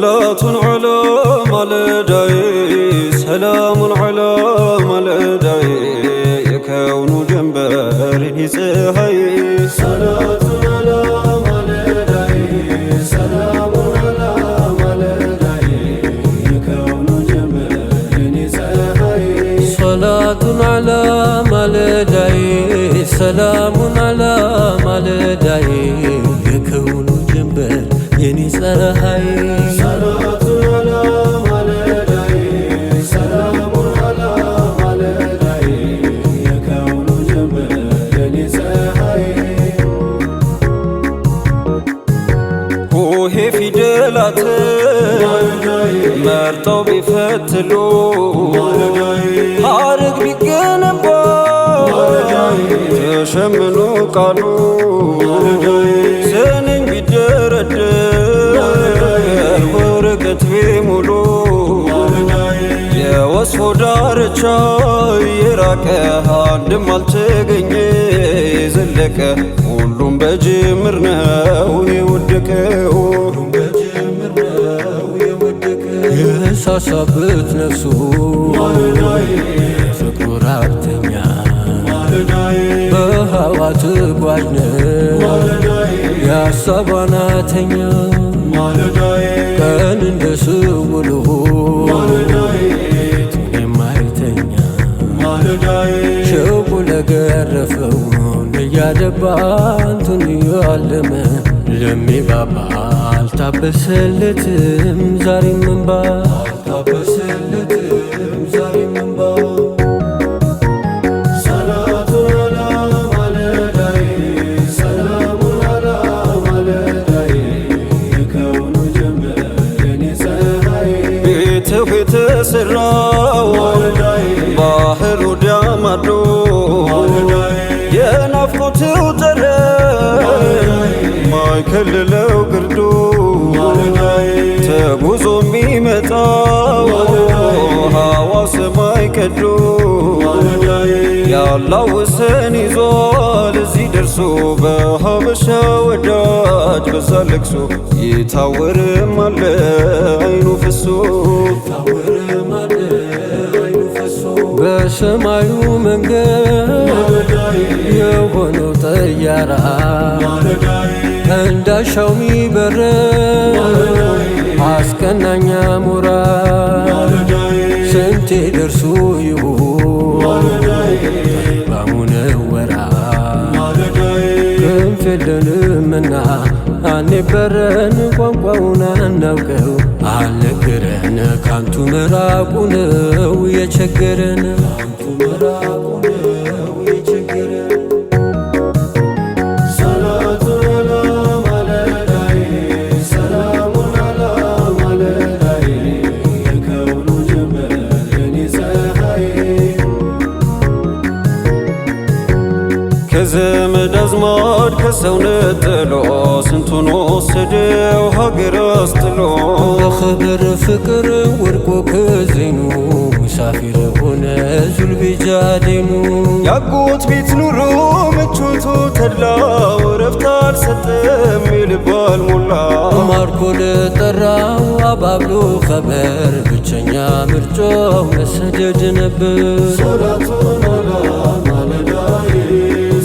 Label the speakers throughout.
Speaker 1: صلاة على ملداي سلام على ملداي يكون جنبرني سهي صلاة على ملداي سلام على ملداي يكون جنبرني سهي صلاة على ملداي سلام على ملداي يكون جنبر يني سهي صلاة على ملداي سلام على ملداي يكون جنبر يني سهي هوه في دلات مرتو بفتلو حارق بيقنبا تشمنو قالو سنين بيدرد ورقت بيمولو يا وصفو دارچا يراكه عندم አልተገኘ ዘለቀ ሁሉም በጅምር ነው የወደቀው የሳሳበት ነፍሱ ፍቅሩ ራብተኛ በሃዋ ተጓዥ ነው የሀሳብ ዋናተኛ ቀን እንደ ስውሎ የማይተኛ ሸውቁ ለገረፈው እያደባ አንቱን ያለመ ለሚባባ አልታበሰለትም ዛሬም እንባ አልታበሰለትም ዛሬም እንባ የተሰራው ባህሩ ዳማዶ የናፍቆትው ጠረን ማይከልለው ግርዶ ተጉዞ የሚመጣው ሀዋ ሰማይ ቀዶ ያላወሰን ይዟል እዚህ ደርሶ በሀበሻ ወዳጅ በዛ ለቅሶ ይታወርም አለ አይኑ ፈሶ በሰማዩ መንገድ የሆነው ጠያራ እንዳሻው ሚበረር አስቀናኛ ሞራ ስንቴ ደርሶ ይሆን ባሙነወራ ክንፍ የለንምና አንበረን ቋንቋውን አናውቀው አልነገረን ካንቱ መራቁ ነው የቸገረን ካንቱ መራቁ ነው የቸገረን ሰላቱ አላ መለዳይ ሰላሙ አላ መለዳይ የከውኑ ጀመር የኔ ፀሐይ ከዘመድ አዝማድ ከሰው ነጥሎ ስንቱን ወሰደው ሀገር አስጥሎ በኸበር ፍቅር ወድቆ ከዜኑ ሙሳፊር ሆነ ዙልቢጃዴኑ ያጎት ቤት ኑሮ ምቾቱ ተድላው ረፍት አልሰጠም ይልባል ሞላ ማርኮ ለጠራው አባብሎ ኸበር ብቸኛ ምርጫው መሰደድ ነበር ሶላቱን አላ ማለዳይ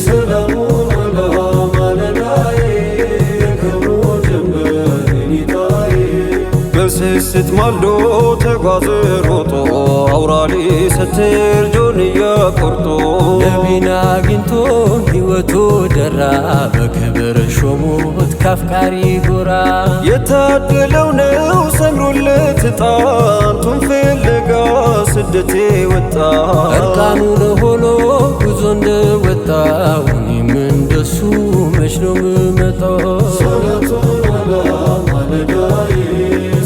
Speaker 1: ሰላሙን አላ ማለዳይ የከብሮ ጀንበር ኒታይ በስስት ማልዶ ተጓዘ ሮጦ አውራሊ ሰትር ጆንያ ቆርጦ ነቢና አግኝቶ ሕይወቱ ደራ በክብር ሾሞት ካፍቃሪ ጎራ የታደለው ነው ሰምሮለት ጣንቱን ፍለጋ ስደቴ ወጣ እርቃኑን ሆኖ ጉዞ እንደወጣው እኔም እንደሱ መች ነው ምመጣው ሰላቱን አላ ማለዳይ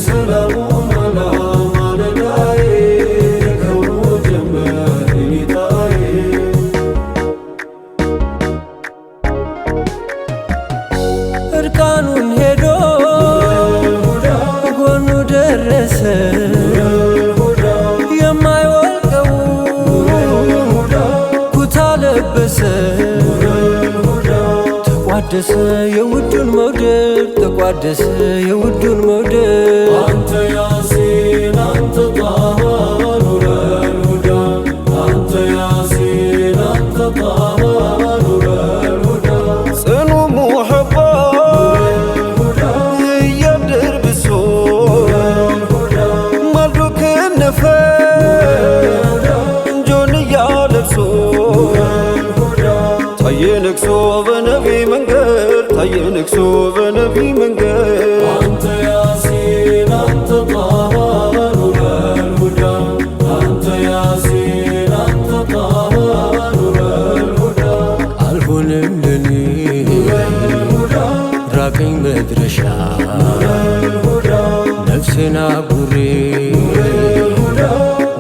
Speaker 1: ሰላሙን አላ ማለዳይ የከብሮ ጀንበር ኒታይ እርቃኑን ሄዶ ጎኑ ደረሰ የማይወልቀው ኩታ ለበሰ ተቋደሰ የውዱን መውደድ ተቋደሰ የውዱን መውደድ ነፍሴን አጉሬ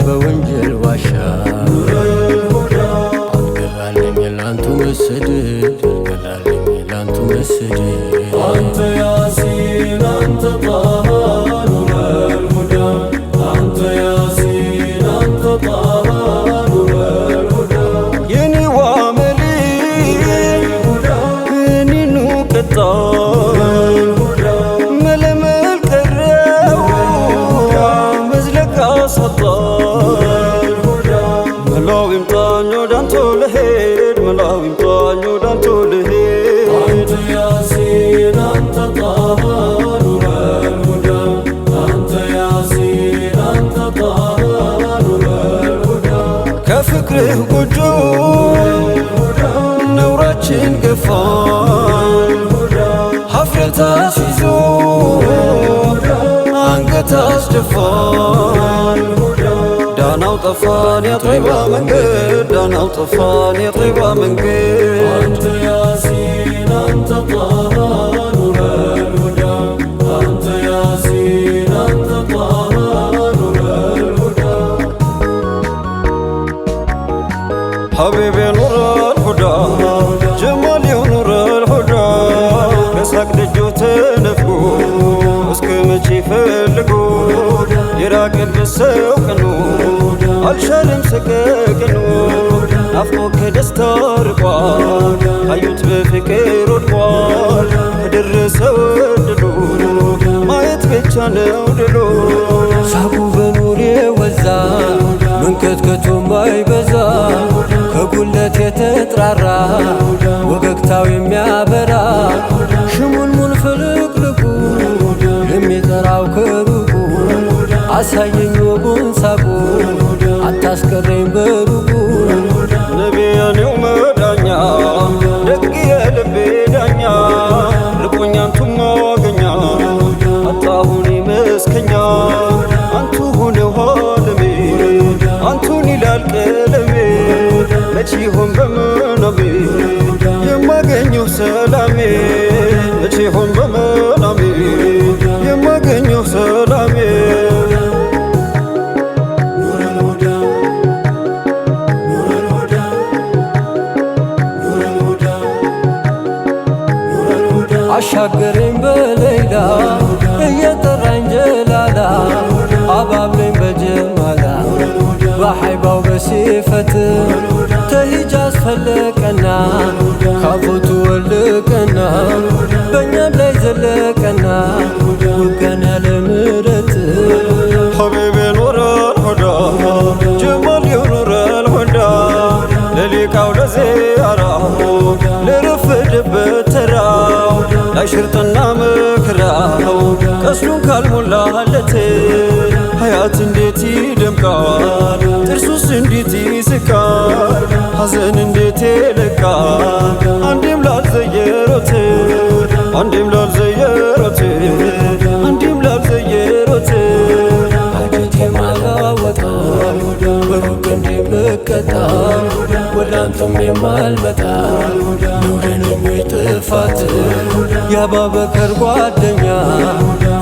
Speaker 1: በወንጀል ዋሻ አልገራልኝ ላንቱ መሰደድ አልገራልኝ ላንቱ መሰደድ አንተ ያሲን አንተ ጣሃ ኑረል ሁዳ አንተ ያሲን አንተ ጣሃ ኑረል ሁዳ የኔዋ መሊ እኔኑ ቅጣ ከፍቅርህ ጎጆ ነውራችን ገፋን ሀፍረት አስይዞ አንገት አስደፋን ዳናው ጠፋን የጠይባ መንገድ ዳናው ጠፋን የጠይባ መንገድ አንተ ያሲን አንተ ጣሃ ኑረል ሁዳ አንተ ያሲን አንተ ጣሃ ኑረል ሁዳ ሐቢቤ ኑረል ሁዳ ጀማሌ ኑረል ሁዳ ከሳቅ ደጆ ተነፍጎ እስከ መቼ ፈልጎ የራቀበት ሰው ቀኑ አልሻለም ሰቀቀኑ ናፍቆ ከደስታ ርቋል ካዩት በፍቅር ወድቋል ከደረሰ ወድሎ ማየት ብቻ ነው ድሎ ሳቁ በኑር የወዛ መንከትከቱ ማይበዛ ከጉለት የተጥራራ ወገግታው የሚያበራ ሽሙንሙን ፍልቅልቁ የሚጠራው ከሩቁ አሳየኝ ወጉን ሳቁ አታስቀረኝ በሩቁ ነቢያኔው መዳኛ ደግ የልቤ ዳኛ ርቆኛ አንቱም ማገኛ አጣሁን መስከኛ አንቱ ሆነ ኋለሜ አንቱን ይላል ቀለሜ መቼ ሆን በመናሜ የማገኘው ሰላሜ መቼ ሆን በመናሜ የማገኘው ሰላሜ አሻገረኝ በሌላ እየጠራኝ ጀላላ አባብለኝ በጀማላ በሐይባው በሲፈት ተሂጃዝ ፈለቀና ካፎቱ ወልቀና በእኛም ላይ ዘለቀና ውጋን ያለ ምረት ሐቢቤ ኑረል ሁዳ ጀማሌ ኑረል ሁዳ ለሊቃው ለዚያራው ለረፈደበት ተራው ላሽርጥና መከራው ቀስሉን ካልሞላለት ሀያት እንዴት ይደምቃል ጥርሱስ እንዴት ይስቃል ሐዘን እንዴት ይለቃል አንዴም ላልዘየሮት አንዴም ላልዘየሮት አንዴም ላልዘየሮት አጀቴ ማላወጣ በሩቅ እንደምቀጣ ወዳንተም የማልመጣ ኑረንም ጥፋት የአባበከር ጓደኛ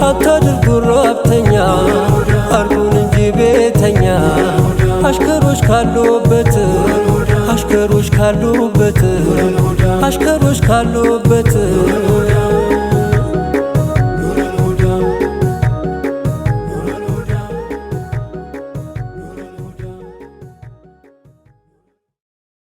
Speaker 1: አታድርጉ ራብተኛ አርጉን እንጂ ቤተኛ አሽከሮች ካሉበት አሽከሮች ካሉበት አሽከሮች ካሉበት